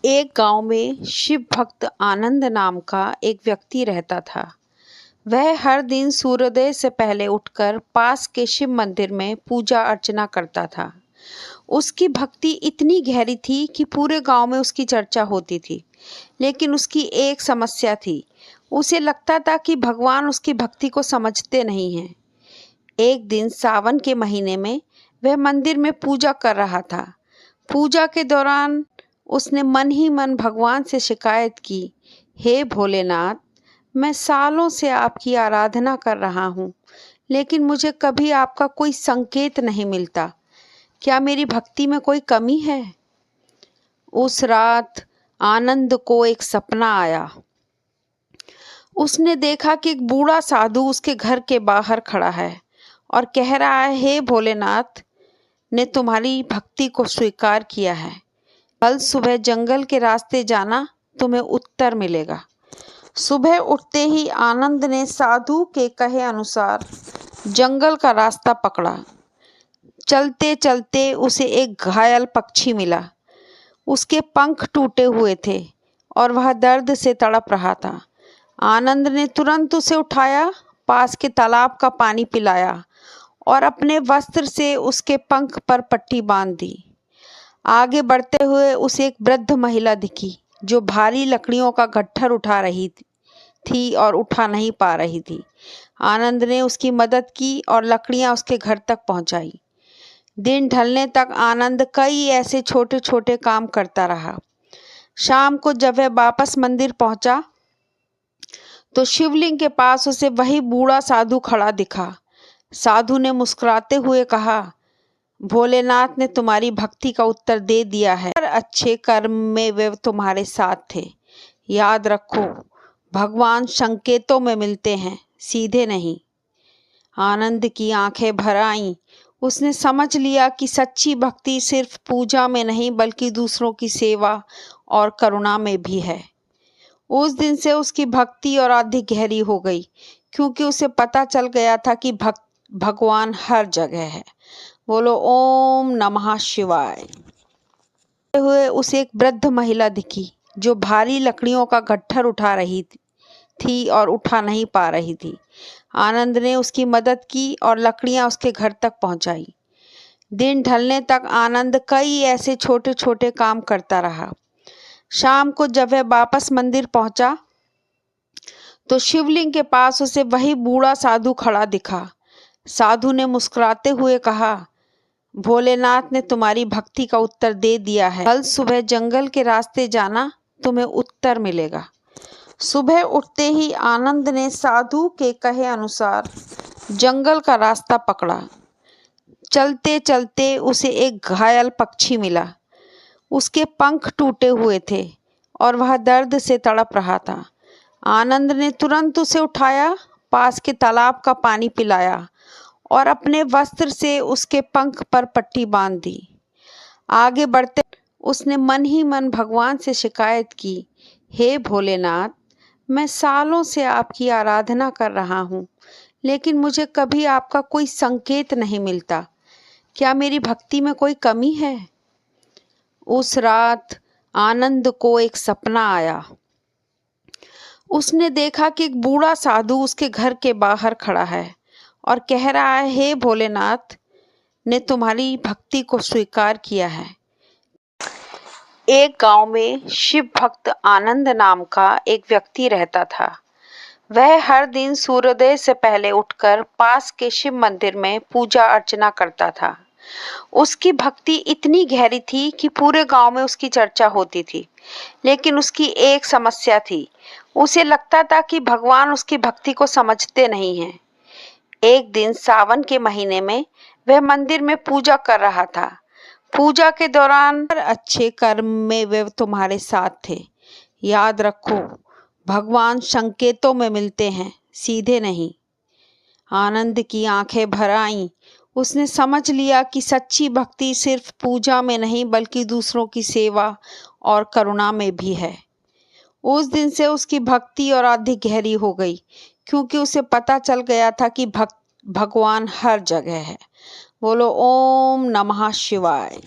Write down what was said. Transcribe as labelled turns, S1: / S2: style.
S1: एक गांव में शिव भक्त आनंद नाम का एक व्यक्ति रहता था। वह हर दिन सूर्योदय से पहले उठकर पास के शिव मंदिर में पूजा अर्चना करता था। उसकी भक्ति इतनी गहरी थी कि पूरे गांव में उसकी चर्चा होती थी। लेकिन उसकी एक समस्या थी। उसे लगता था कि भगवान उसकी भक्ति को समझते नहीं हैं। एक दिन सावन के महीने में वह मंदिर में पूजा कर रहा था। पूजा के दौरान उसने मन ही मन भगवान से शिकायत की, हे भोलेनाथ, मैं सालों से आपकी आराधना कर रहा हूँ, लेकिन मुझे कभी आपका कोई संकेत नहीं मिलता। क्या मेरी भक्ति में कोई कमी है? उस रात आनंद को एक सपना आया। उसने देखा कि एक बूढ़ा साधु उसके घर के बाहर खड़ा है और कह रहा है, हे भोलेनाथ ने तुम्हारी भक्ति को स्वीकार किया है। कल सुबह जंगल के रास्ते जाना, तुम्हें उत्तर मिलेगा। सुबह उठते ही आनंद ने साधु के कहे अनुसार जंगल का रास्ता पकड़ा। चलते चलते उसे एक घायल पक्षी मिला। उसके पंख टूटे हुए थे और वह दर्द से तड़प रहा था। आनंद ने तुरंत उसे उठाया, पास के तालाब का पानी पिलाया और अपने वस्त्र से उसके पंख पर पट्टी बांध दी। आगे बढ़ते हुए उसे एक वृद्ध महिला दिखी जो भारी लकड़ियों का गट्ठर उठा रही थी और उठा नहीं पा रही थी। आनंद ने उसकी मदद की और लकड़ियां उसके घर तक पहुंचाई। दिन ढलने तक आनंद कई ऐसे छोटे छोटे काम करता रहा। शाम को जब वह वापस मंदिर पहुंचा तो शिवलिंग के पास उसे वही बूढ़ा साधु खड़ा दिखा। साधु ने मुस्कुराते हुए कहा, भोलेनाथ ने तुम्हारी भक्ति का उत्तर दे दिया है। हर अच्छे कर्म में वे तुम्हारे साथ थे। याद रखो, भगवान संकेतों में मिलते हैं, सीधे नहीं। आनंद की आंखें भर आईं। उसने समझ लिया कि सच्ची भक्ति सिर्फ पूजा में नहीं बल्कि दूसरों की सेवा और करुणा में भी है। उस दिन से उसकी भक्ति और अधिक गहरी हो गई, क्योंकि उसे पता चल गया था कि भगवान हर जगह है। बोलो ओम नमः शिवाय। हुए उसे एक वृद्ध महिला दिखी जो भारी लकड़ियों का गट्ठर उठा रही थी और उठा नहीं पा रही थी। आनंद ने उसकी मदद की और लकड़ियां उसके घर तक पहुंचाई। दिन ढलने तक आनंद कई ऐसे छोटे छोटे काम करता रहा। शाम को जब वह वापस मंदिर पहुंचा तो शिवलिंग के पास उसे वही बूढ़ा साधु खड़ा दिखा। साधु ने मुस्कुराते हुए कहा, भोलेनाथ ने तुम्हारी भक्ति का उत्तर दे दिया है। कल सुबह जंगल के रास्ते जाना, तुम्हें उत्तर मिलेगा। सुबह उठते ही आनंद ने साधु के कहे अनुसार जंगल का रास्ता पकड़ा। चलते चलते उसे एक घायल पक्षी मिला। उसके पंख टूटे हुए थे और वह दर्द से तड़प रहा था। आनंद ने तुरंत उसे उठाया, पास के तालाब का पानी पिलाया और अपने वस्त्र से उसके पंख पर पट्टी बांध दी। आगे बढ़ते उसने मन ही मन भगवान से शिकायत की, हे भोलेनाथ, मैं सालों से आपकी आराधना कर रहा हूँ, लेकिन मुझे कभी आपका कोई संकेत नहीं मिलता। क्या मेरी भक्ति में कोई कमी है? उस रात आनंद को एक सपना आया। उसने देखा कि एक बूढ़ा साधु उसके घर के बाहर खड़ा है और कह रहा है, हे भोलेनाथ ने तुम्हारी भक्ति को स्वीकार किया है। एक गांव में शिव भक्त आनंद नाम का एक व्यक्ति रहता था। वह हर दिन सूर्योदय से पहले उठकर पास के शिव मंदिर में पूजा अर्चना करता था। उसकी भक्ति इतनी गहरी थी कि पूरे गांव में उसकी चर्चा होती थी। लेकिन उसकी एक समस्या थी। उसे लगता था कि भगवान उसकी भक्ति को समझते नहीं हैं। एक दिन सावन के महीने में वह मंदिर में पूजा कर रहा था। पूजा के दौरान हर अच्छे कर्म में वे तुम्हारे साथ थे। याद रखो, भगवान संकेतों में मिलते हैं, सीधे नहीं। आनंद की आंखें भर आईं। उसने समझ लिया कि सच्ची भक्ति सिर्फ पूजा में नहीं बल्कि दूसरों की सेवा और करुणा में भी है। उस दिन से उसकी भक्ति और अधिक गहरी हो गई, क्योंकि उसे पता चल गया था कि भगवान हर जगह है। बोलो ओम नमः शिवाय।